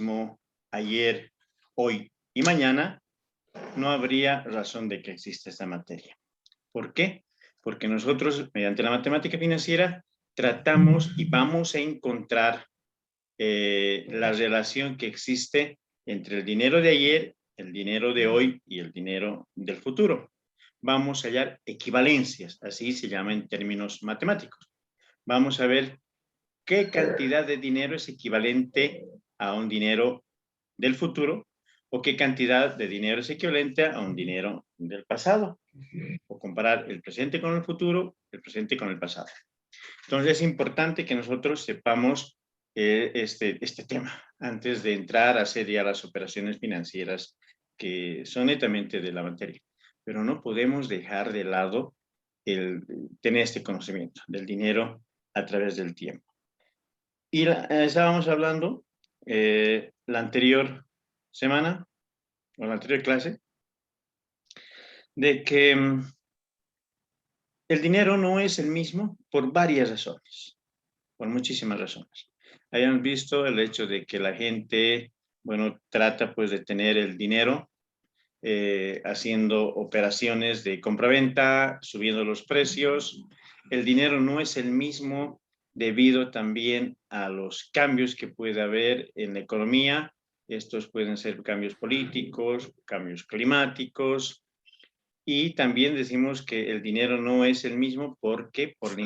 mismo ayer, hoy y mañana, no habría razón de que exista esta materia. ¿Por qué? Porque nosotros, mediante la matemática financiera, tratamos y vamos a encontrar la relación que existe entre el dinero de ayer, el dinero de hoy y el dinero del futuro. Vamos a hallar equivalencias, así se llama en términos matemáticos. Vamos a ver qué cantidad de dinero es equivalente a un dinero del futuro o qué cantidad de dinero es equivalente a un dinero del pasado, o comparar el presente con el futuro, el presente con el pasado. Entonces es importante que nosotros sepamos este tema antes de entrar a hacer ya las operaciones financieras que son netamente de la materia. Pero no podemos dejar de lado el tener este conocimiento del dinero a través del tiempo. Y estábamos hablando la anterior semana, o la anterior clase, de que el dinero no es el mismo por varias razones, por muchísimas razones. Hayamos visto el hecho de que la gente, bueno, trata pues de tener el dinero haciendo operaciones de compra-venta, subiendo los precios. El dinero no es el mismo debido también a los cambios que puede haber en la economía. Estos pueden ser cambios políticos, cambios climáticos, y también decimos que el dinero no es el mismo porque por la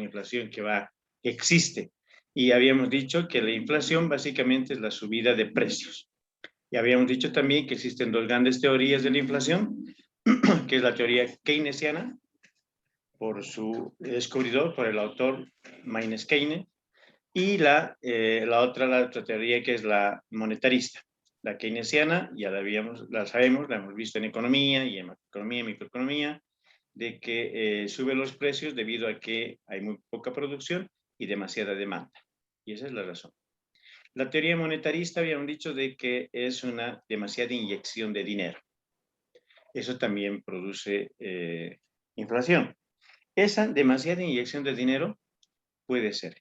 inflación que existe. Y habíamos dicho que la inflación básicamente es la subida de precios. Y habíamos dicho también que existen dos grandes teorías de la inflación, que es la teoría keynesiana, por su descubridor, por el autor Maynard Keynes, y la otra teoría que es la monetarista. La keynesiana, ya la sabemos, la hemos visto en economía y en macroeconomía y microeconomía, de que sube los precios debido a que hay muy poca producción y demasiada demanda. Y esa es la razón. La teoría monetarista habíamos dicho de que es una demasiada inyección de dinero. Eso también produce inflación. Esa demasiada inyección de dinero puede ser,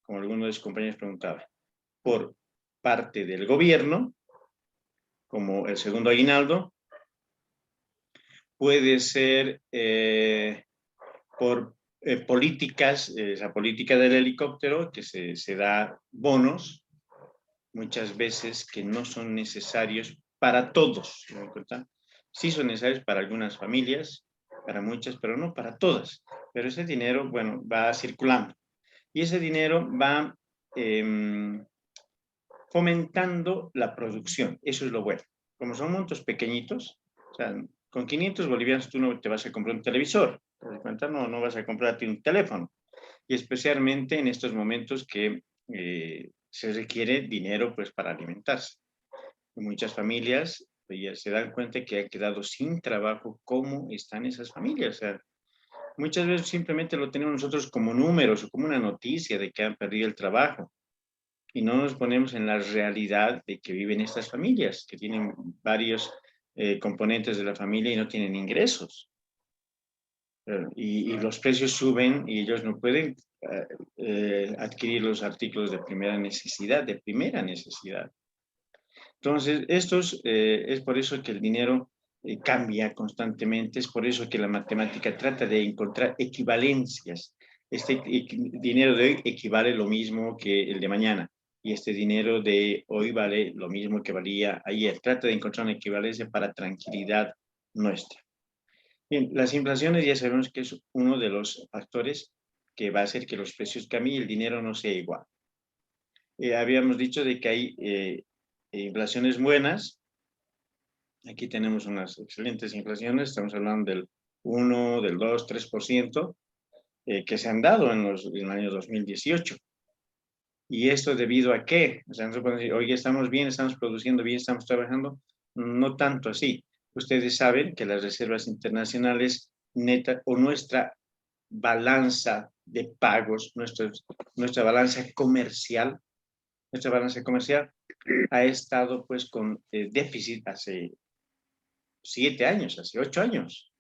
como algunos de los compañeros preguntaban, por parte del gobierno, como el segundo aguinaldo, puede ser por políticas, la política del helicóptero, que se da bonos, muchas veces que no son necesarios para todos, ¿me dan cuenta? Sí son necesarios para algunas familias, para muchas, pero no para todas. Pero ese dinero, bueno, va circulando. Y ese dinero va fomentando la producción. Eso es lo bueno. Como son montos pequeñitos, o sea, con 500 bolivianos tú no te vas a comprar un televisor, ¿te das cuenta? No vas a comprarte un teléfono. Y especialmente en estos momentos que se requiere dinero pues para alimentarse. Y muchas familias pues, ya se dan cuenta que han quedado sin trabajo. ¿Cómo están esas familias? O sea, muchas veces simplemente lo tenemos nosotros como números o como una noticia de que han perdido el trabajo. Y no nos ponemos en la realidad de que viven estas familias, que tienen varios componentes de la familia y no tienen ingresos. Y los precios suben y ellos no pueden adquirir los artículos de primera necesidad, Entonces, es por eso que el dinero cambia constantemente, es por eso que la matemática trata de encontrar equivalencias. Este dinero de hoy equivale lo mismo que el de mañana y este dinero de hoy vale lo mismo que valía ayer. Trata de encontrar una equivalencia para tranquilidad nuestra. Bien, las inflaciones ya sabemos que es uno de los factores que va a hacer que los precios cambien y el dinero no sea igual. Habíamos dicho de que hay inflaciones buenas. Aquí tenemos unas excelentes inflaciones, estamos hablando del 1, del 2, 3%, que se han dado en el año 2018. ¿Y esto debido a qué? O sea, nosotros podemos decir, oye, estamos bien, estamos produciendo bien, estamos trabajando. No tanto así. Ustedes saben que las reservas internacionales neta o nuestra balanza de pagos, nuestra balanza comercial, ha estado pues con déficit hace 7 años, hace 8 años.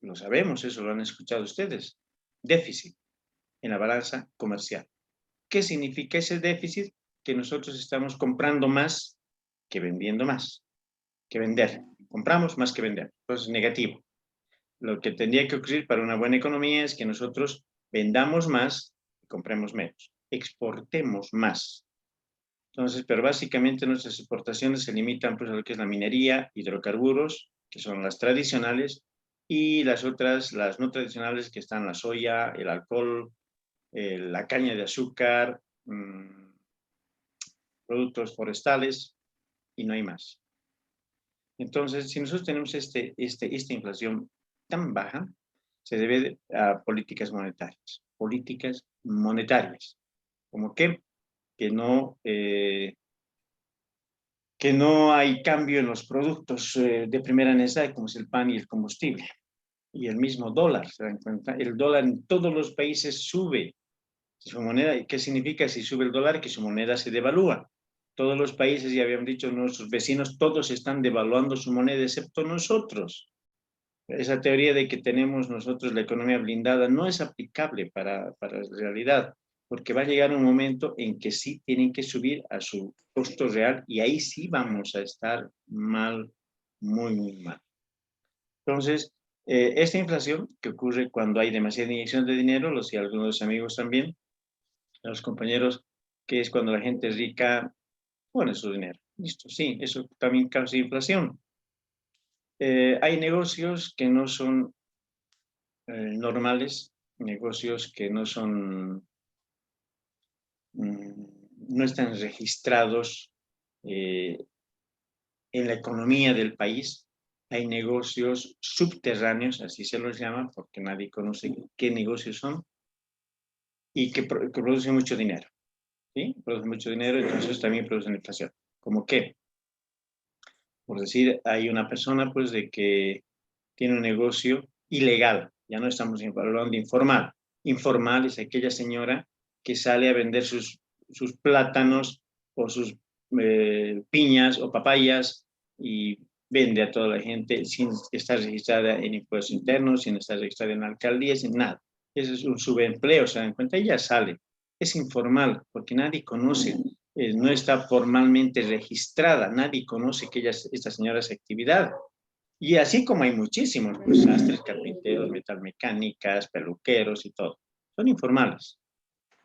Lo sabemos, eso lo han escuchado ustedes. Déficit en la balanza comercial. ¿Qué significa ese déficit? que nosotros estamos comprando más que vendiendo más, que vender. Compramos más que vender. Entonces, negativo. Lo que tendría que ocurrir para una buena economía es que nosotros vendamos más y compremos menos. Exportemos más. Entonces, pero básicamente nuestras exportaciones se limitan pues, a lo que es la minería, hidrocarburos, que son las tradicionales, y las otras, las no tradicionales, que están la soya, el alcohol, la caña de azúcar, productos forestales, y no hay más. Entonces, si nosotros tenemos esta inflación tan baja, se debe a políticas monetarias. Políticas monetarias. ¿Cómo qué? Que no hay cambio en los productos de primera necesidad, como es el pan y el combustible. Y el mismo dólar, ¿se dan cuenta? El dólar en todos los países sube. Su moneda, ¿qué significa si sube el dólar? Que su moneda se devalúa. Todos los países, ya habían dicho nuestros vecinos, todos están devaluando su moneda, excepto nosotros. Esa teoría de que tenemos nosotros la economía blindada no es aplicable para la realidad, porque va a llegar un momento en que sí tienen que subir a su costo real y ahí sí vamos a estar mal, muy, muy mal. Entonces, esta inflación que ocurre cuando hay demasiada inyección de dinero, los y algunos amigos también, los compañeros, que es cuando la gente rica pone su dinero. Listo, sí, eso también causa inflación. Hay negocios que no son normales, negocios que no son, no están registrados eh, en la economía del país. Hay negocios subterráneos, así se los llama, porque nadie conoce qué negocios son, y que producen mucho dinero. ¿Sí? Producen mucho dinero, entonces también producen inflación. ¿Cómo qué? Por decir, hay una persona pues de que tiene un negocio ilegal, ya no estamos hablando de informal. Informal es aquella señora que sale a vender sus plátanos o sus piñas o papayas y vende a toda la gente sin estar registrada en impuestos internos, sin estar registrada en alcaldía, sin nada. Ese es un subempleo, se dan cuenta, ella sale. Es informal porque nadie conoce, no está formalmente registrada, nadie conoce que esta señora hace actividad. Y así como hay muchísimos, pues, sastres, carpinteros, metalmecánicas, peluqueros y todo. Son informales.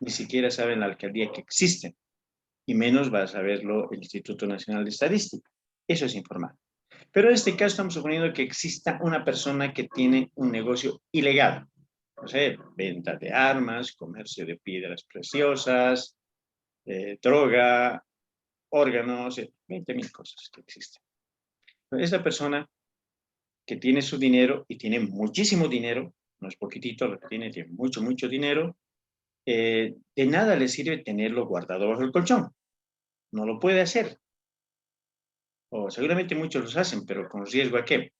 Ni siquiera saben la alcaldía que existen. Y menos va a saberlo el Instituto Nacional de Estadística. Eso es informal. Pero en este caso estamos suponiendo que exista una persona que tiene un negocio ilegal. No sé, venta de armas, comercio de piedras preciosas, droga, órganos, 20.000 cosas que existen. Esa persona que tiene su dinero y tiene muchísimo dinero, no es poquitito lo que tiene mucho, mucho dinero, de nada le sirve tenerlo guardado bajo el colchón. No lo puede hacer. O seguramente muchos lo hacen, pero con riesgo a qué.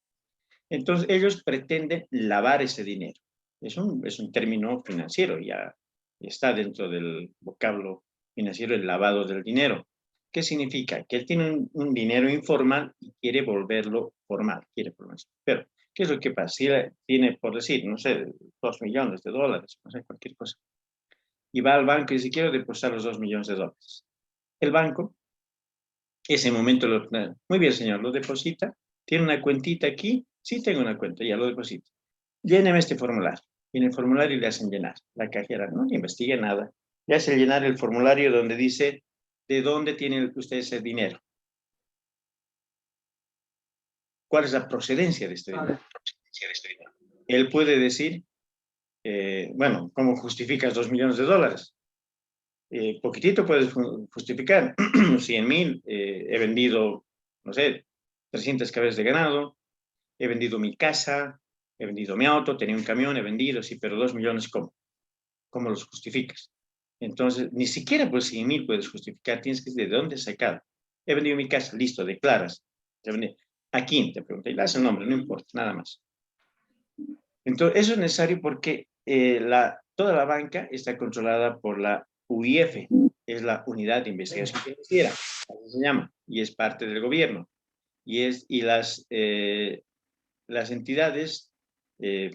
Entonces ellos pretenden lavar ese dinero. Es un término financiero, ya está dentro del vocablo financiero el lavado del dinero. ¿Qué significa? Que él tiene un dinero informal y quiere volverlo formal, quiere formarse. Pero, ¿qué es lo que pasa? Si él tiene, por decir, no sé, 2 millones de dólares, no sé, cualquier cosa, y va al banco y dice, quiero depositar los 2 millones de dólares. El banco, ese momento, muy bien, señor, lo deposita, tiene una cuentita aquí, sí tengo una cuenta, ya lo deposita. Lléneme este formulario. Y en el formulario le hacen llenar. La cajera no le investiga nada. Le hace llenar el formulario donde dice de dónde tiene usted ese dinero. ¿Cuál es la procedencia de este dinero? Él puede decir, bueno, ¿cómo justificas 2 millones de dólares? Poquitito puedes justificar. 100.000, he vendido, no sé, 300 cabezas de ganado, he vendido mi casa, he vendido mi auto, tenía un camión, he vendido, sí, pero 2 millones, ¿cómo? ¿Cómo los justificas? Entonces, ni siquiera por 100.000 puedes justificar, tienes que decir de dónde sacado. He vendido mi casa, listo, declaras. ¿A quién? Te pregunté, y le das el nombre, no importa, nada más. Entonces, eso es necesario porque toda la banca está controlada por la UIF, es la Unidad de Investigación Financiera, así se llama, y es parte del gobierno. Y las entidades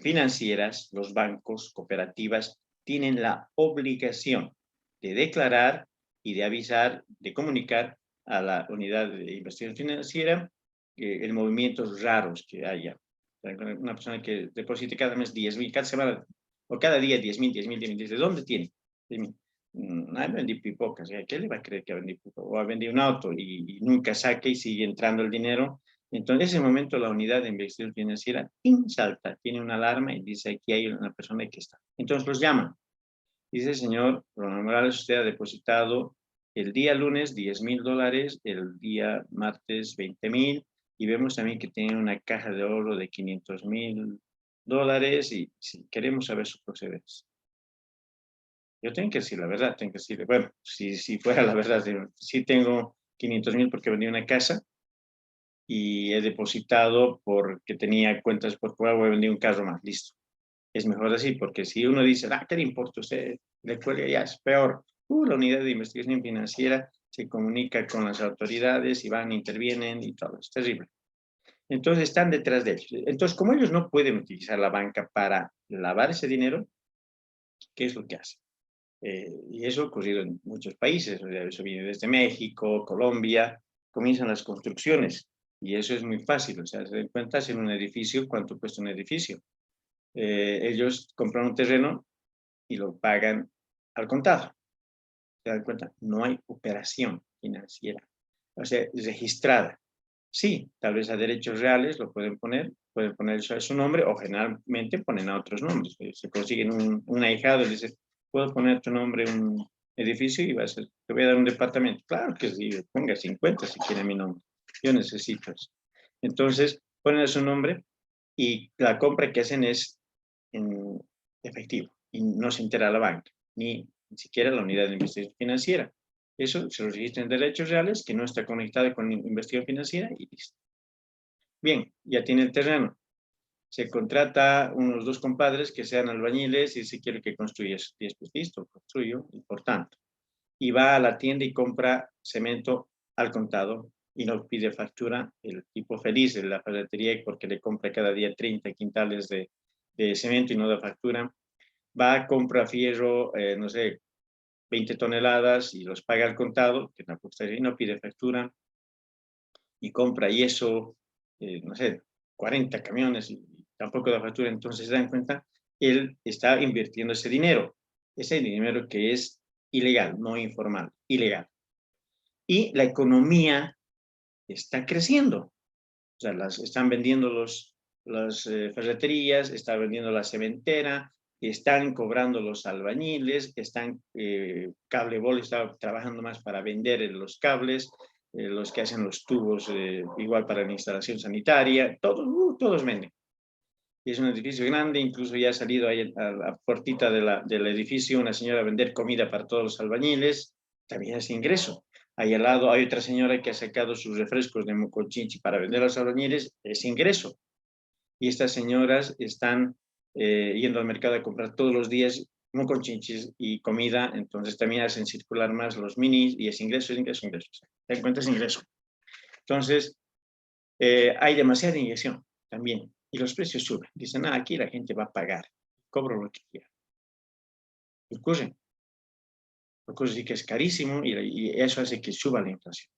financieras, los bancos, cooperativas, tienen la obligación de declarar y de avisar, de comunicar a la unidad de investigación financiera el movimientos raros que haya. Una persona que deposite cada mes 10.000, cada semana o cada día 10.000, ¿de dónde tiene? Vendí pipocas, ¿qué le va a creer que vendí pipocas? O ha vendido un auto y nunca saque y sigue entrando el dinero. Entonces, en ese momento, la unidad de investigación financiera salta, tiene una alarma y dice, aquí hay una persona que está. Entonces, los llaman. Dice, señor Ronald Morales, usted ha depositado el día lunes $10,000, el día martes 20,000, y vemos también que tiene una caja de oro de $500,000, y si queremos saber su procedencia. Yo tengo que decir la verdad, tengo que decir, bueno, si fuera la verdad, sí tengo 500,000 porque vendí una casa y he depositado porque tenía cuentas por fuera, voy a vender un carro más, listo. Es mejor así, porque si uno dice, ¿qué le importa a usted? Le cuelga, ya es peor. La unidad de investigación financiera se comunica con las autoridades y van, intervienen y todo, es terrible. Entonces están detrás de ellos. Entonces, como ellos no pueden utilizar la banca para lavar ese dinero, ¿qué es lo que hacen? Y eso ha ocurrido en muchos países, eso viene desde México, Colombia, comienzan las construcciones y eso es muy fácil, o sea, se dan cuenta en un edificio, ¿cuánto cuesta un edificio? Ellos compran un terreno y lo pagan al contado. ¿Se dan cuenta? No hay operación financiera, o sea, registrada. Sí, tal vez a derechos reales lo pueden poner su nombre o generalmente ponen a otros nombres. Se consiguen un ahijado y le dicen, ¿puedo poner tu nombre en un edificio? Y te voy a dar un departamento. Claro que sí, ponga 50 si quiere mi nombre. Yo necesito eso. Entonces, ponen su nombre y la compra que hacen es en efectivo y no se entera la banca, ni siquiera la unidad de investigación financiera. Eso se lo registra en derechos reales, que no está conectado con investigación financiera y listo. Bien, ya tiene el terreno. Se contrata unos 2 compadres que sean albañiles y se quiere que construya eso. Y después, listo, construyo, y por tanto. Y va a la tienda y compra cemento al contado y no pide factura. El tipo feliz de la ferretería porque le compra cada día 30 quintales de cemento y no da factura. Va, compra fierro, no sé, 20 toneladas y los paga al contado, que y no pide factura, y compra yeso, no sé, 40 camiones y tampoco da factura. Entonces se dan cuenta, él está invirtiendo ese dinero que es ilegal, no informal, ilegal. Y la economía está creciendo. O sea, están vendiendo las ferreterías, está vendiendo la cementera, están cobrando los albañiles, Cablebol está trabajando más para vender los cables, los que hacen los tubos, igual para la instalación sanitaria, todos venden. Y es un edificio grande, incluso ya ha salido ahí a la puertita del edificio una señora a vender comida para todos los albañiles, también es ingreso. Ahí al lado hay otra señora que ha sacado sus refrescos de mocochinchi para vender a los albañiles, es ingreso. Y estas señoras están yendo al mercado a comprar todos los días mocochinchis y comida, entonces también hacen circular más los minis y es ingreso, ingreso, ingreso. ¿Te das cuenta? Es ingreso. Entonces, hay demasiada inyección también y los precios suben. Dicen, aquí la gente va a pagar, cobro lo que quiera. Ocurre sí que es carísimo y eso hace que suba la inflación.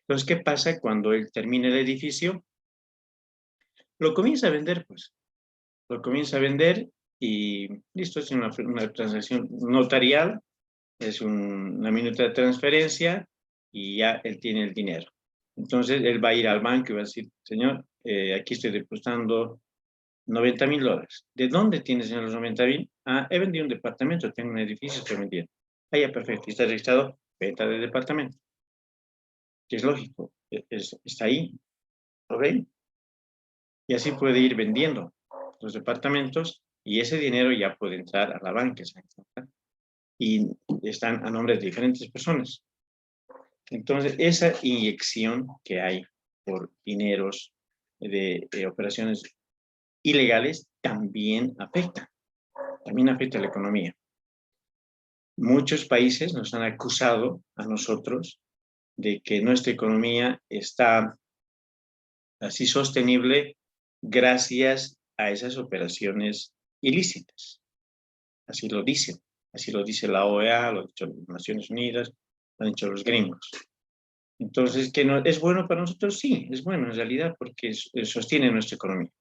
Entonces, ¿qué pasa cuando él termina el edificio? Lo comienza a vender, pues. Lo comienza a vender y listo, es una transacción notarial, es una minuta de transferencia y ya él tiene el dinero. Entonces, él va a ir al banco y va a decir, señor, aquí estoy depositando $90,000. ¿De dónde tiene, señor, los 90,000? He vendido un departamento, tengo un edificio, estoy vendiendo. Ya, perfecto. Y está registrado venta de departamento. Que es lógico, está ahí. ¿Lo ven? Y así puede ir vendiendo los departamentos y ese dinero ya puede entrar a la banca. Y están a nombre de diferentes personas. Entonces, esa inyección que hay por dineros de operaciones ilegales también afecta a la economía. Muchos países nos han acusado a nosotros de que nuestra economía está así sostenible gracias a esas operaciones ilícitas. Así lo dice la OEA, lo han dicho las Naciones Unidas, han hecho los gringos. Entonces, ¿que no, es bueno para nosotros? Sí, es bueno en realidad porque sostiene nuestra economía.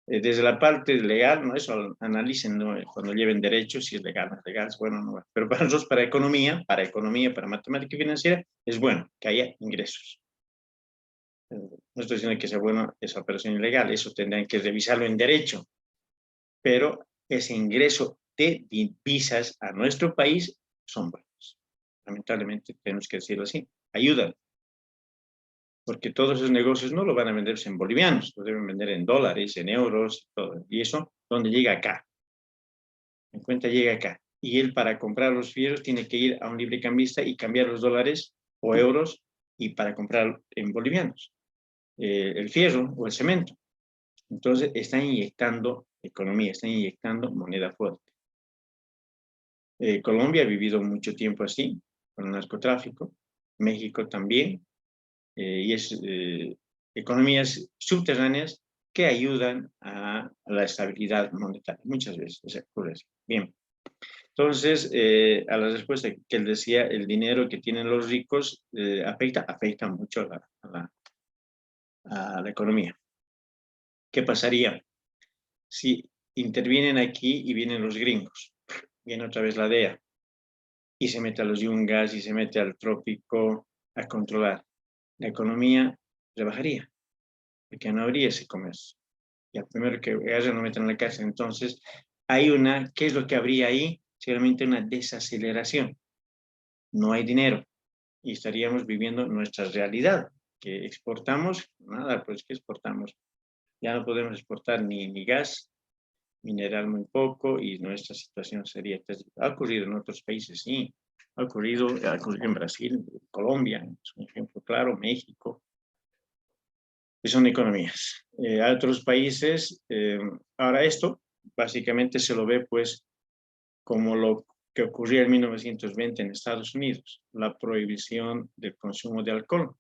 Desde la parte legal, ¿no? Eso analicen, ¿no? Cuando lleven derechos, si es legal, no es legal, es bueno, no. Pero para nosotros, para economía, para matemática financiera, es bueno que haya ingresos. No estoy diciendo que sea bueno esa operación ilegal, eso tendrán que revisarlo en derecho. Pero ese ingreso de divisas a nuestro país son buenos. Lamentablemente, tenemos que decirlo así, ayudan. Porque todos esos negocios no lo van a vender en bolivianos, lo deben vender en dólares, en euros, todo. Y eso, ¿dónde llega acá? En cuenta llega acá. Y él para comprar los fierros tiene que ir a un librecambista y cambiar los dólares o euros y para comprar en bolivianos el fierro o el cemento. Entonces están inyectando economía, están inyectando moneda fuerte. Colombia ha vivido mucho tiempo así, con el narcotráfico, México también, y es economías subterráneas que ayudan a la estabilidad monetaria, muchas veces, o sea, ocurre así. Bien, entonces, a la respuesta que él decía, el dinero que tienen los ricos afecta mucho a la economía. ¿Qué pasaría si intervienen aquí y vienen los gringos? Viene otra vez la DEA y se mete a los yungas y se mete al trópico a controlar. La economía rebajaría, porque no habría ese comercio. Y al primero que haya no metan en la cárcel. Entonces, ¿qué es lo que habría ahí? Seguramente una desaceleración. No hay dinero y estaríamos viviendo nuestra realidad, que exportamos, nada, pues que exportamos. Ya no podemos exportar ni gas, mineral muy poco y nuestra situación sería terrible. Ha ocurrido en otros países, sí. Ha ocurrido en Brasil, Colombia, es un ejemplo claro, México, que son economías. A otros países, ahora esto básicamente se lo ve pues como lo que ocurría en 1920 en Estados Unidos, la prohibición del consumo de alcohol.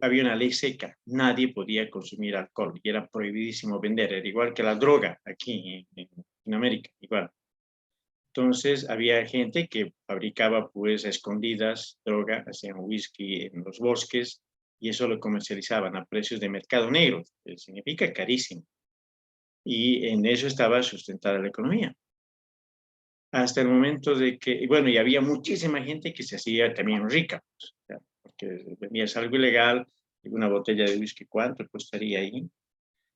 Había una ley seca, nadie podía consumir alcohol y era prohibidísimo vender, era igual que la droga aquí en América, igual. Entonces había gente que fabricaba pues a escondidas droga, hacían whisky en los bosques y eso lo comercializaban a precios de mercado negro, que significa carísimo. Y en eso estaba sustentada la economía. Hasta el momento de que, bueno, y había muchísima gente que se hacía también rica, pues, porque vendías algo ilegal, una botella de whisky, ¿cuánto costaría ahí?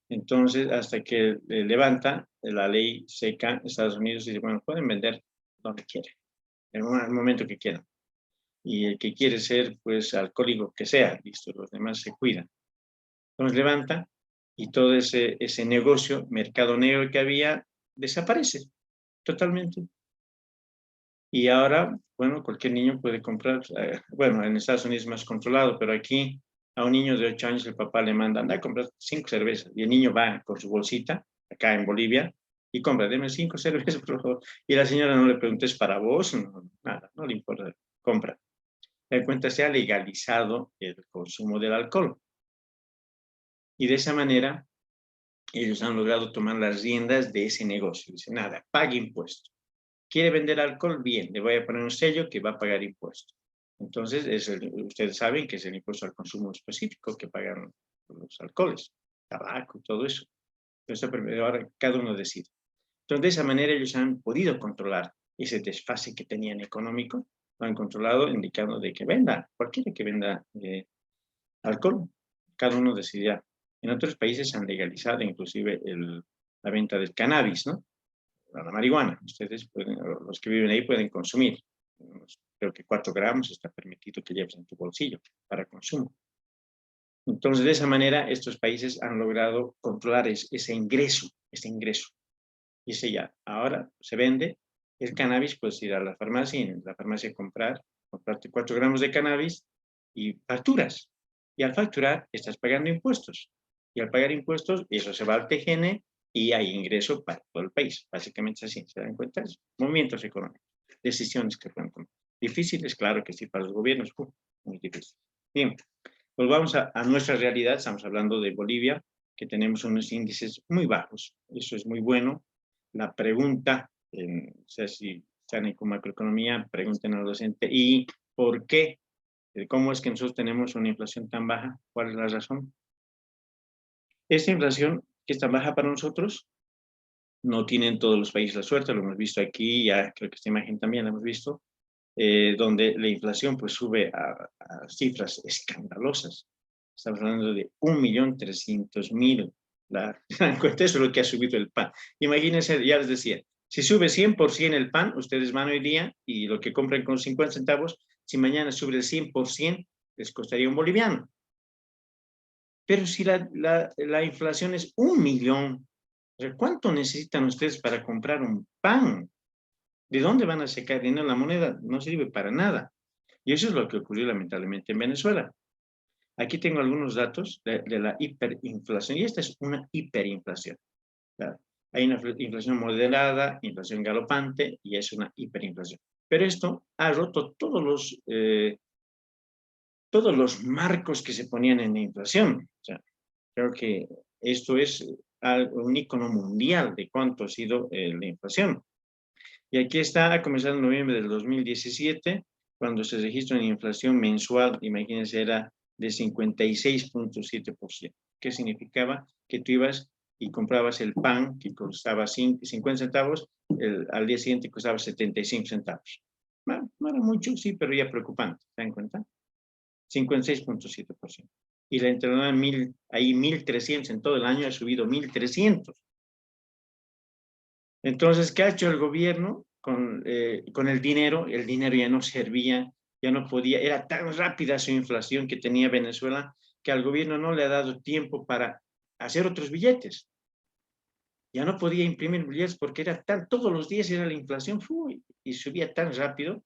Entonces, hasta que levanta la ley seca, Estados Unidos dice, bueno, pueden vender donde quieran, en el momento que quieran. Y el que quiere ser, pues, alcohólico que sea, listo, los demás se cuidan. Entonces levanta y todo ese negocio, mercado negro que había, desaparece totalmente. Y ahora, bueno, cualquier niño puede comprar, bueno, en Estados Unidos es más controlado, pero aquí a un niño de 8 años el papá le manda, anda a comprar 5 cervezas. Y el niño va con su bolsita, acá en Bolivia, y compra, deme 5 cervezas, por favor. Y la señora no le pregunta, ¿es para vos? No, nada, no le importa, compra. De cuenta, se ha legalizado el consumo del alcohol. Y de esa manera, ellos han logrado tomar las riendas de ese negocio. Dicen, nada, pague impuestos. ¿Quiere vender alcohol? Bien, le voy a poner un sello que va a pagar impuestos. Entonces, ustedes saben que es el impuesto al consumo específico que pagan los alcoholes, tabaco y todo eso. Entonces, ahora cada uno decide. Entonces, de esa manera ellos han podido controlar ese desfase que tenían económico, lo han controlado indicando de que venda, cualquiera que venda alcohol, cada uno decidirá. En otros países han legalizado inclusive la venta del cannabis, ¿no? La marihuana. Ustedes pueden, los que viven ahí pueden consumir. Creo que 4 gramos está permitido que lleves en tu bolsillo para consumo. Entonces, de esa manera, estos países han logrado controlar ese ingreso. Y ese ya, ahora se vende el cannabis, puedes ir a la farmacia y en la farmacia comprarte 4 gramos de cannabis y facturas. Y al facturar, estás pagando impuestos. Y al pagar impuestos, eso se va al TGN y hay ingreso para todo el país. Básicamente así, ¿se dan cuenta? Movimientos económicos, decisiones que pueden tomar. Difíciles, claro que sí, para los gobiernos, muy difícil. Bien, pues vamos a nuestra realidad. Estamos hablando de Bolivia, que tenemos unos índices muy bajos. Eso es muy bueno. La pregunta, o sea, si están con macroeconomía, pregunten al docente, ¿y por qué? ¿Cómo es que nosotros tenemos una inflación tan baja? ¿Cuál es la razón? Esta inflación que es tan baja para nosotros, no tienen todos los países la suerte, lo hemos visto aquí, ya creo que esta imagen también la hemos visto, donde la inflación pues sube a cifras escandalosas. Estamos hablando de 1.300.000. Eso es lo que ha subido el pan. Imagínense, ya les decía, si sube 100% el pan, ustedes van hoy día y lo que compran con 50 centavos, si mañana sube el 100%, les costaría un boliviano. Pero si la inflación es 1.000.000, ¿cuánto necesitan ustedes para comprar un pan? ¿De dónde van a sacar dinero? La moneda no sirve para nada. Y eso es lo que ocurrió lamentablemente en Venezuela. Aquí tengo algunos datos de la hiperinflación, y esta es una hiperinflación. Claro. Hay una inflación moderada, inflación galopante, y es una hiperinflación. Pero esto ha roto todos los marcos que se ponían en la inflación. O sea, creo que esto es un icono mundial de cuánto ha sido la inflación. Y aquí está, ha comenzado en noviembre del 2017, cuando se registra una inflación mensual, imagínense, era de 56.7%. ¿Qué significaba? Que tú ibas y comprabas el pan que costaba 50 centavos, al día siguiente costaba 75 centavos. No era mucho, sí, pero ya preocupante, ¿se dan cuenta? 56.7%. Y la internacional, ahí 1.300 en todo el año, ha subido 1.300. Entonces, ¿qué ha hecho el gobierno con el dinero? El dinero ya no servía, ya no podía, era tan rápida su inflación que tenía Venezuela, que al gobierno no le ha dado tiempo para hacer otros billetes. Ya no podía imprimir billetes porque era todos los días era la inflación, y subía tan rápido,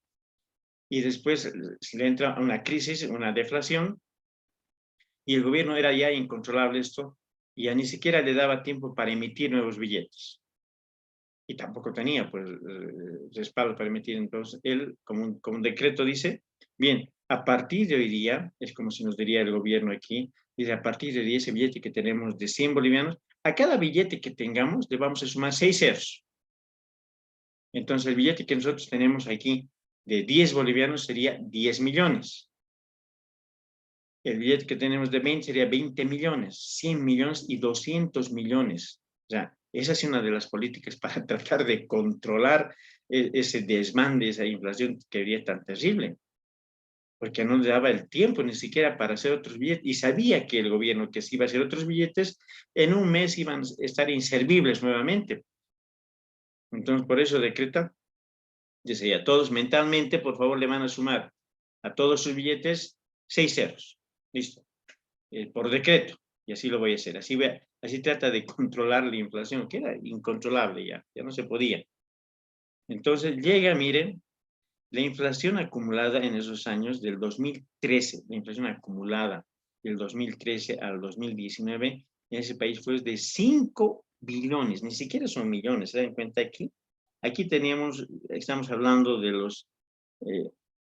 y después se le entra una crisis, una deflación, y el gobierno era ya incontrolable esto, y ya ni siquiera le daba tiempo para emitir nuevos billetes. Y tampoco tenía pues respaldo para emitir. Entonces él, como un decreto, dice, bien, a partir de hoy día, es como si nos diría el gobierno aquí, dice, a partir de hoy día, ese billete que tenemos de 100 bolivianos, a cada billete que tengamos le vamos a sumar 6 ceros. Entonces el billete que nosotros tenemos aquí de 10 bolivianos sería 10 millones. El billete que tenemos de 20 sería 20 millones, 100 millones y 200 millones. O sea, esa es una de las políticas para tratar de controlar ese desmán de esa inflación que había tan terrible. Porque no le daba el tiempo ni siquiera para hacer otros billetes. Y sabía que el gobierno que si iba a hacer otros billetes, en un mes iban a estar inservibles nuevamente. Entonces, por eso decreta, dice ya, todos mentalmente, por favor, le van a sumar a todos sus billetes 6 ceros. Listo. Por decreto, y así lo voy a hacer. Así trata de controlar la inflación, que era incontrolable ya no se podía. Entonces llega, miren, la inflación acumulada en esos años del 2013, la inflación acumulada del 2013 al 2019 en ese país fue de 5 billones, ni siquiera son millones, ¿se dan cuenta aquí? Aquí estamos hablando de los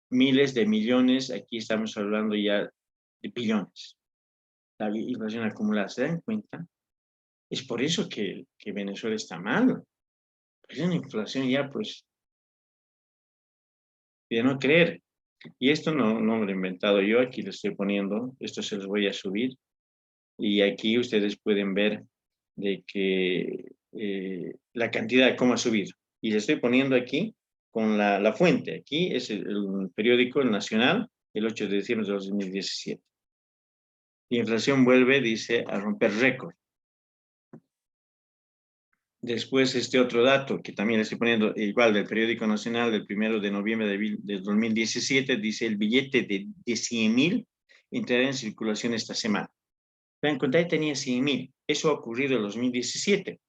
miles de millones, aquí estamos hablando ya de billones. La inflación acumulada, ¿se dan cuenta? Es por eso que Venezuela está mal. Es una inflación ya, pues, de no creer. Y esto no lo he inventado yo, aquí lo estoy poniendo, esto se los voy a subir. Y aquí ustedes pueden ver de que la cantidad, cómo ha subido. Y le estoy poniendo aquí con la fuente. Aquí es el periódico El Nacional, el 8 de diciembre de 2017. La inflación vuelve, dice, a romper récord. Después este otro dato que también le estoy poniendo igual del periódico nacional del 1 de noviembre de 2017, dice el billete de 100.000 entrará en circulación esta semana. La encontré tenía 100.000. Eso ha ocurrido en 2017.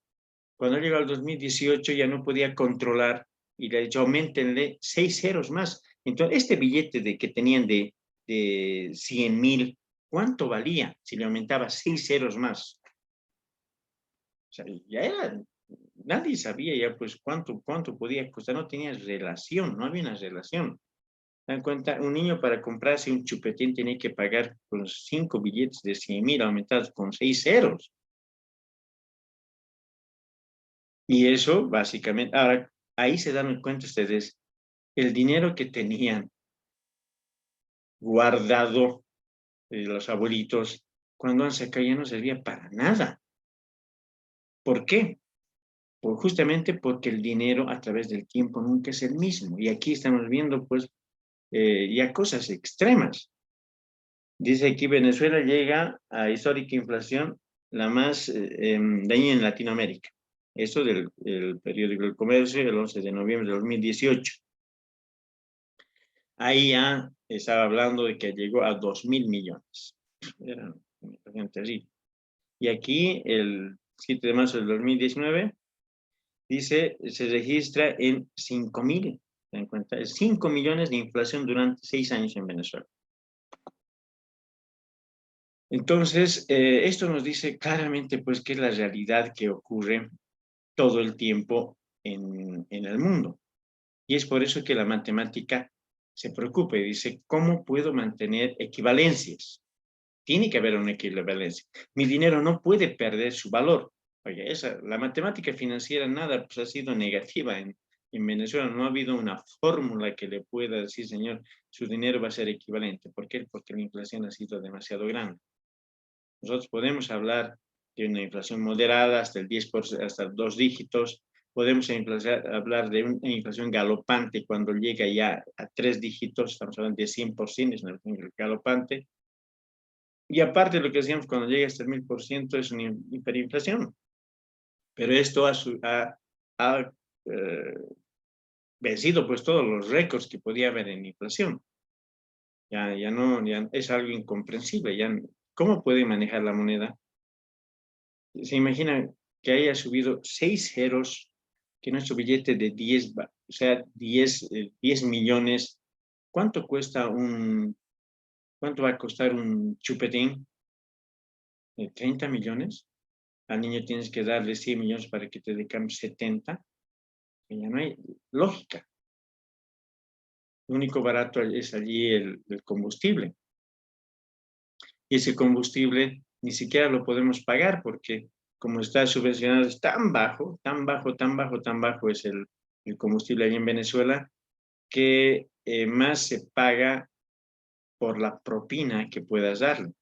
Cuando llegó al 2018 ya no podía controlar y le ha dicho aumentenle 6 ceros más. Entonces este billete que tenían de 100.000, ¿cuánto valía si le aumentaba 6 ceros más? O sea, ya era, nadie sabía ya pues cuánto podía costar, no tenía relación, no había una relación. Dan cuenta, un niño para comprarse un chupetín tenía que pagar con 5 billetes de 100.000 aumentados con 6 ceros. Y eso básicamente, ahora ahí se dan cuenta ustedes el dinero que tenían guardado los abuelitos, cuando han sacado ya no servía para nada. ¿Por qué? Justamente porque el dinero a través del tiempo nunca es el mismo. Y aquí estamos viendo, pues, ya cosas extremas. Dice aquí, Venezuela llega a histórica inflación, la más dañina en Latinoamérica. Eso del periódico El Comercio, el 11 de noviembre de 2018. Ahí ya estaba hablando de que llegó a 2.000 millones. Era una inflación terrible. Y aquí, el 7 de marzo del 2019, dice, se registra en 5.000, ten en cuenta, 5 millones de inflación durante 6 años en Venezuela. Entonces, esto nos dice claramente, pues, que es la realidad que ocurre todo el tiempo en el mundo. Y es por eso que la matemática se preocupa y dice, ¿cómo puedo mantener equivalencias? Tiene que haber una equivalencia. Mi dinero no puede perder su valor. Oye, la matemática financiera nada pues, ha sido negativa en Venezuela. No ha habido una fórmula que le pueda decir, señor, su dinero va a ser equivalente. ¿Por qué? Porque la inflación ha sido demasiado grande. Nosotros podemos hablar de una inflación moderada hasta el 10%, hasta 2 dígitos. Podemos hablar de una inflación galopante cuando llega ya a 3 dígitos. Estamos hablando de 100%, es una inflación galopante. Y aparte de lo que decíamos, cuando llega hasta el 1.000% es una hiperinflación. Pero esto ha vencido pues todos los récords que podía haber en inflación. Ya es algo incomprensible. ¿Cómo puede manejar la moneda? Se imagina que haya subido 6 ceros, que nuestro billete de 10, o sea, 10 millones. ¿Cuánto cuánto va a costar un chupetín? ¿30 millones? Al niño tienes que darle 100 millones para que te dé 70. Y ya no hay lógica. Lo único barato es allí el combustible. Y ese combustible ni siquiera lo podemos pagar porque como está subvencionado es tan bajo, tan bajo, tan bajo, tan bajo es el combustible allí en Venezuela que más se paga por la propina que puedas darle.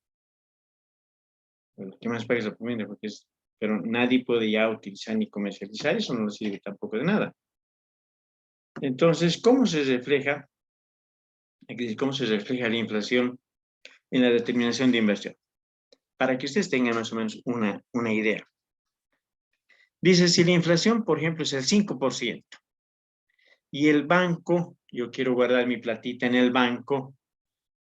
¿Qué más pagas la propina? Pero nadie puede ya utilizar ni comercializar, eso no le sirve tampoco de nada. Entonces, ¿cómo se refleja la inflación en la determinación de inversión? Para que ustedes tengan más o menos una idea. Dice, si la inflación, por ejemplo, es el 5%, y el banco, yo quiero guardar mi platita en el banco,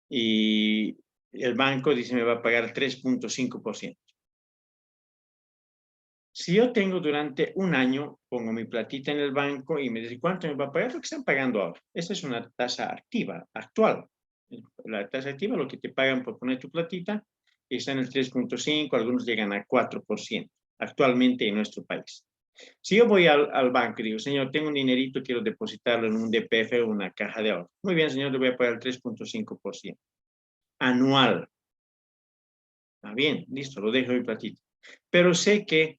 y el banco dice me va a pagar 3.5%. Si yo tengo durante un año, pongo mi platita en el banco y me dice cuánto me va a pagar, lo que están pagando ahora. Esa es una tasa activa, actual. La tasa activa, lo que te pagan por poner tu platita, está en el 3.5, algunos llegan a 4% actualmente en nuestro país. Si yo voy al banco y digo, señor, tengo un dinerito, quiero depositarlo en un DPF o una caja de ahorro. Muy bien, señor, le voy a pagar el 3.5% anual. Ah, bien, listo, lo dejo en mi platita. Pero sé que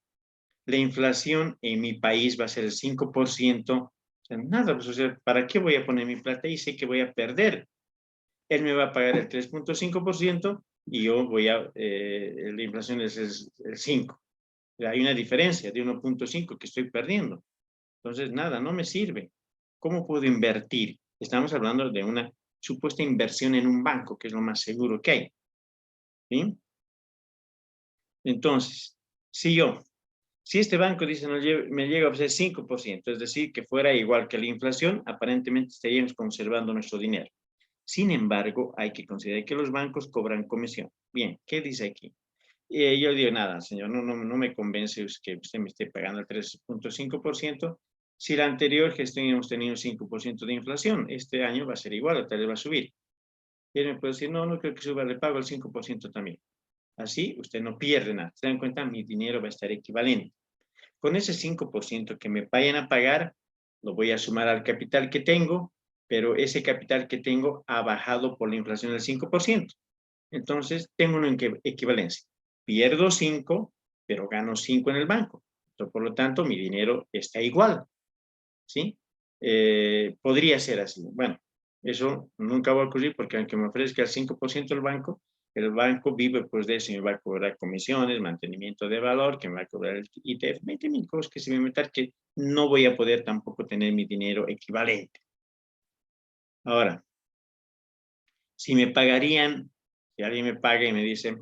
la inflación en mi país va a ser el 5%. O sea, nada, pues, o sea, ¿para qué voy a poner mi plata? Y sé que voy a perder. Él me va a pagar el 3.5% y yo la inflación es el 5%. Hay una diferencia de 1.5 que estoy perdiendo. Entonces, nada, no me sirve. ¿Cómo puedo invertir? Estamos hablando de una supuesta inversión en un banco, que es lo más seguro que hay. ¿Sí? Entonces, si este banco dice me llega a ser 5%, es decir, que fuera igual que la inflación, aparentemente estaríamos conservando nuestro dinero. Sin embargo, hay que considerar que los bancos cobran comisión. Bien, ¿qué dice aquí? Yo digo, nada, señor, no me convence que usted me esté pagando el 3.5%. Si la anterior gestión hemos tenido 5% de inflación, este año va a ser igual, o tal vez va a subir. Y él me puede decir, no creo que suba, le pago el 5% también. Así usted no pierde nada. Se dan cuenta, mi dinero va a estar equivalente. Con ese 5% que me vayan a pagar, lo voy a sumar al capital que tengo, pero ese capital que tengo ha bajado por la inflación del 5%. Entonces, tengo una equivalencia. Pierdo 5, pero gano 5 en el banco. Entonces, por lo tanto, mi dinero está igual. ¿Sí? podría ser así. Bueno, eso nunca va a ocurrir porque aunque me ofrezca el 5% el banco vive pues de eso, me va a cobrar comisiones, mantenimiento de valor, que me va a cobrar el ITF, 20.000 cosas que se me meter que no voy a poder tampoco tener mi dinero equivalente. Ahora, si me pagarían, si alguien me paga y me dice,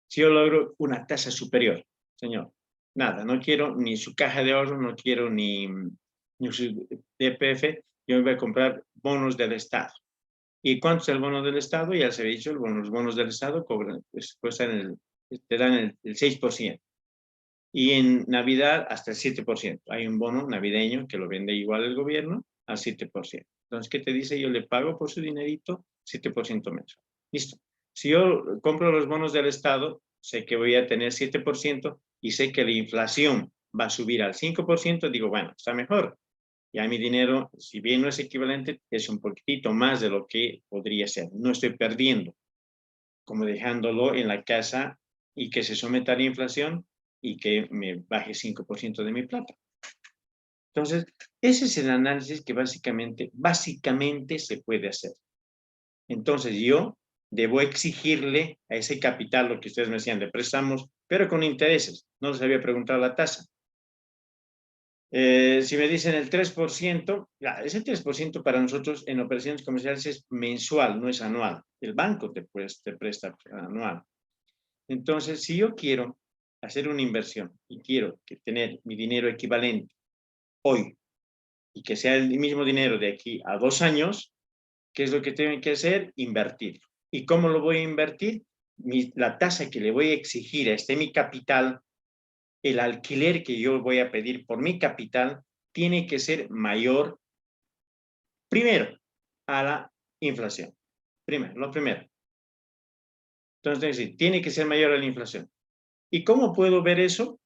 si yo logro una tasa superior, señor, nada, no quiero ni su caja de ahorro, no quiero ni su DPF, yo me voy a comprar bonos del Estado. ¿Y cuánto es el bono del Estado? Ya se había dicho, los bonos del Estado cobran, pues, te dan el 6%. Y en Navidad hasta el 7%. Hay un bono navideño que lo vende igual el gobierno al 7%. Entonces, ¿qué te dice? Yo le pago por su dinerito 7% mensual. Listo. Si yo compro los bonos del Estado, sé que voy a tener 7% y sé que la inflación va a subir al 5%, digo, bueno, está mejor. Ya mi dinero, si bien no es equivalente, es un poquitito más de lo que podría ser. No estoy perdiendo, como dejándolo en la casa y que se someta a la inflación y que me baje 5% de mi plata. Entonces, ese es el análisis que básicamente se puede hacer. Entonces, yo debo exigirle a ese capital, lo que ustedes me decían, de préstamos, pero con intereses. No les había preguntado la tasa. Si me dicen el 3%, ese 3% para nosotros en operaciones comerciales es mensual, no es anual. El banco te presta anual. Entonces, si yo quiero hacer una inversión y quiero tener mi dinero equivalente hoy y que sea el mismo dinero de aquí a 2 años, ¿qué es lo que tengo que hacer? Invertir. ¿Y cómo lo voy a invertir? La tasa que le voy a exigir a mi capital, el alquiler que yo voy a pedir por mi capital, tiene que ser mayor, primero, a la inflación. Lo primero. Entonces, tiene que ser mayor a la inflación. ¿Y cómo puedo ver eso?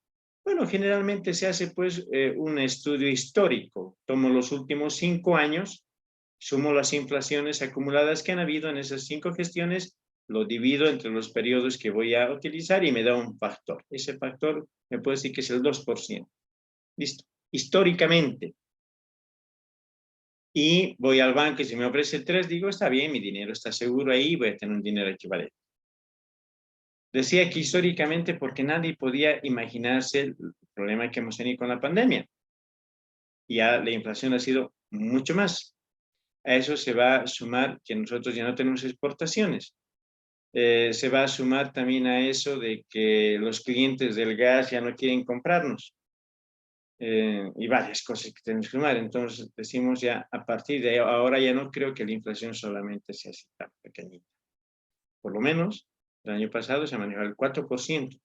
Bueno, generalmente se hace pues un estudio histórico. Tomo los últimos 5 años, sumo las inflaciones acumuladas que han habido en esas 5 gestiones, lo divido entre los periodos que voy a utilizar y me da un factor. Ese factor me puede decir que es el 2%. Listo. Históricamente. Y voy al banco y si me ofrece 3, digo, está bien, mi dinero está seguro ahí, voy a tener un dinero equivalente. Decía que históricamente porque nadie podía imaginarse el problema que hemos tenido con la pandemia. Ya la inflación ha sido mucho más. A eso se va a sumar que nosotros ya no tenemos exportaciones. Se va a sumar también a eso de que los clientes del gas ya no quieren comprarnos. Y varias cosas que tenemos que sumar. Entonces decimos ya, a partir de ahora ya no creo que la inflación solamente sea así tan pequeñita. Por lo menos, el año pasado se manejó el 4%.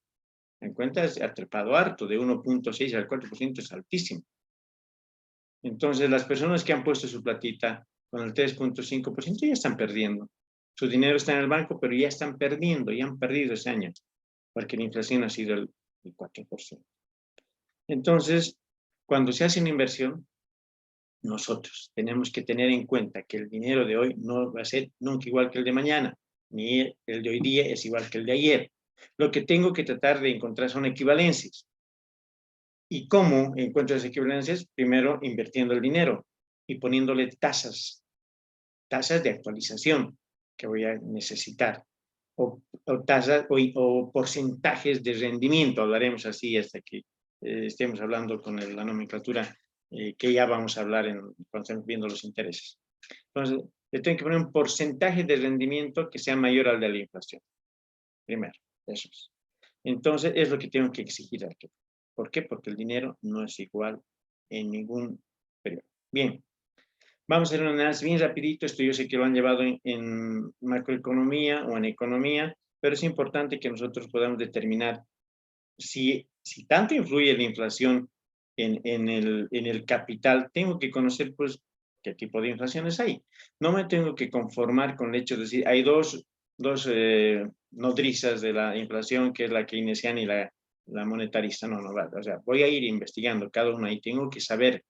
En cuenta, ha trepado harto, de 1.6 al 4% es altísimo. Entonces, las personas que han puesto su platita con el 3.5% ya están perdiendo. Su dinero está en el banco, pero ya están perdiendo, ya han perdido ese año, porque la inflación ha sido el 4%. Entonces, cuando se hace una inversión, nosotros tenemos que tener en cuenta que el dinero de hoy no va a ser nunca igual que el de mañana, ni el de hoy día es igual que el de ayer. Lo que tengo que tratar de encontrar son equivalencias. ¿Y cómo encuentro esas equivalencias? Primero, invirtiendo el dinero y poniéndole tasas de actualización que voy a necesitar, tasas o porcentajes de rendimiento, hablaremos así hasta que estemos hablando con la nomenclatura que ya vamos a hablar cuando estemos viendo los intereses. Entonces, le tengo que poner un porcentaje de rendimiento que sea mayor al de la inflación. Primero, eso es. Entonces, es lo que tengo que exigir aquí. ¿Por qué? Porque el dinero no es igual en ningún periodo. Bien, vamos a hacer un análisis bien rapidito. Esto yo sé que lo han llevado en macroeconomía o en economía, pero es importante que nosotros podamos determinar si tanto influye la inflación en el capital, tengo que conocer pues qué tipo de inflaciones hay. No me tengo que conformar con el hecho de decir, hay dos nodrizas de la inflación, que es la keynesiana y la monetarista. No, o sea, voy a ir investigando cada una y tengo que saber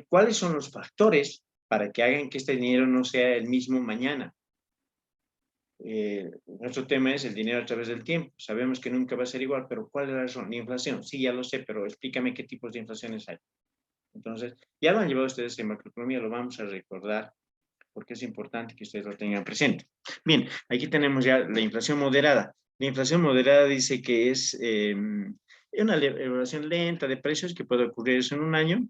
cuáles son los factores para que hagan que este dinero no sea el mismo mañana. Nuestro tema es el dinero a través del tiempo. Sabemos que nunca va a ser igual, pero ¿cuál es la razón? La inflación. Sí, ya lo sé, pero explícame qué tipos de inflaciones hay. Entonces, ya lo han llevado ustedes en macroeconomía, lo vamos a recordar porque es importante que ustedes lo tengan presente. Bien, aquí tenemos ya la inflación moderada. La inflación moderada dice que es una elevación lenta de precios que puede ocurrir eso en un año,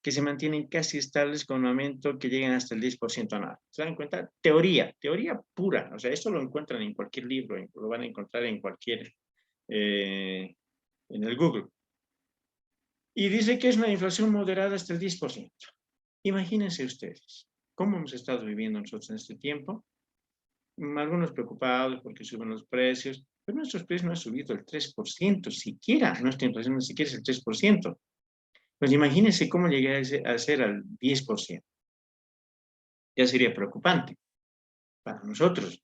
que se mantienen casi estables con un aumento que llegan hasta el 10% anual. ¿Se dan cuenta? Teoría pura. O sea, esto lo encuentran en cualquier libro, lo van a encontrar en cualquier, en el Google. Y dice que es una inflación moderada hasta el 10%. Imagínense ustedes, ¿cómo hemos estado viviendo nosotros en este tiempo? Algunos preocupados porque suben los precios, pero nuestros precios no han subido el 3%, siquiera, nuestra inflación ni siquiera es el 3%. Pues imagínense cómo llegué a ser al 10%. Ya sería preocupante para nosotros.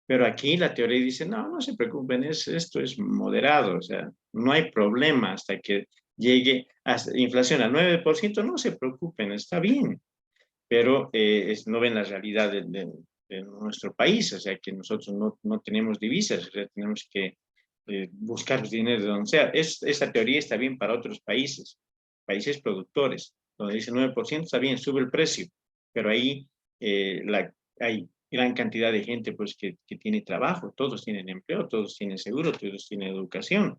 Pero aquí la teoría dice, no, no se preocupen, esto es moderado, o sea, no hay problema hasta que llegue a inflación al 9%, no se preocupen, está bien. Pero no ven la realidad de nuestro país, o sea, que nosotros no tenemos divisas, o sea, tenemos que buscar dinero de donde sea. Esta teoría está bien para otros países, países productores, donde dice 9% está bien, sube el precio, pero ahí hay gran cantidad de gente pues, que tiene trabajo, todos tienen empleo, todos tienen seguro, todos tienen educación.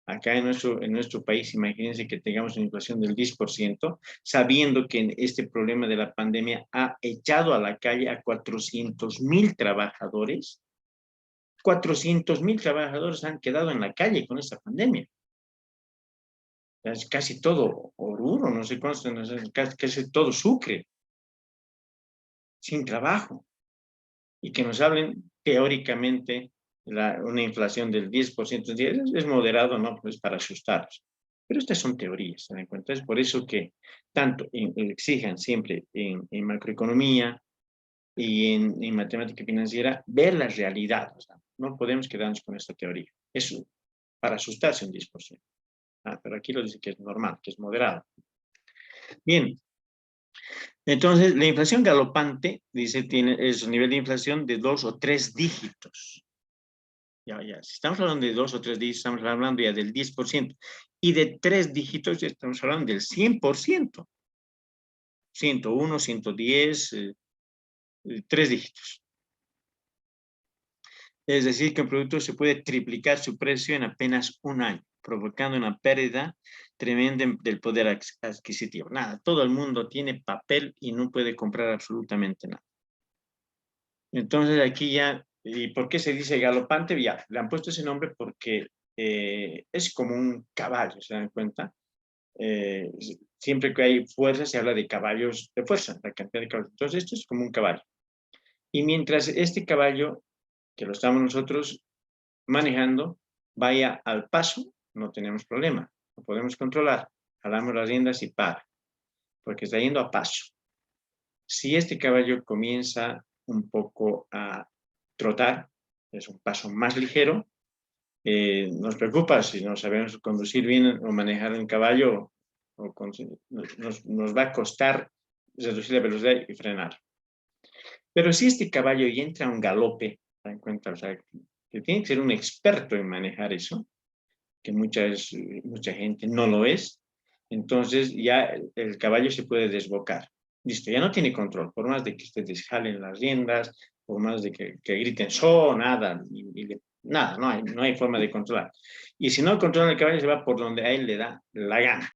Acá en nuestro país, imagínense que tengamos una inflación del 10%, sabiendo que este problema de la pandemia ha echado a la calle a 400,000 trabajadores. 400,000 trabajadores han quedado en la calle con esta pandemia. Es casi todo Oruro, no sé cuántos, no sé, casi todo Sucre, sin trabajo. Y que nos hablen teóricamente una inflación del 10%, es moderado, ¿no? Pues para asustarlos. Pero estas son teorías, ¿se dan cuenta? Es por eso que tanto exijan siempre en macroeconomía y en matemática financiera ver la realidad. O sea, no podemos quedarnos con esta teoría. Es para asustarse un 10%. Pero aquí lo dice que es normal, que es moderado. Bien, entonces la inflación galopante, dice, es un nivel de inflación de 2 o 3 dígitos. Ya, si estamos hablando de 2 o 3 dígitos, estamos hablando ya del 10%. Y de 3 dígitos, ya estamos hablando del 100%. 101, 110, 3 dígitos. Es decir, que un producto se puede triplicar su precio en apenas un año, provocando una pérdida tremenda del poder adquisitivo. Nada, todo el mundo tiene papel y no puede comprar absolutamente nada. Entonces aquí ya, ¿y por qué se dice galopante? Ya, le han puesto ese nombre porque es como un caballo, ¿se dan cuenta? Eh, Siempre que hay fuerza se habla de caballos de fuerza, la cantidad de caballos. Entonces esto es como un caballo. Y mientras este caballo, que lo estamos nosotros manejando, vaya al paso, no tenemos problema, lo podemos controlar, jalamos las riendas y para, porque está yendo a paso. Si este caballo comienza un poco a trotar, es un paso más ligero, nos preocupa si no sabemos conducir bien o manejar un caballo, nos va a costar reducir la velocidad y frenar. Pero si este caballo ya entra a un galope, ¿se dan cuenta? O sea, que tiene que ser un experto en manejar eso, que mucha gente no lo es, entonces ya el caballo se puede desbocar. Listo, ya no tiene control, por más de que ustedes jalen las riendas, por más de que griten nada, nada, no hay forma de controlar. Y si no controlan el caballo, se va por donde a él le da la gana.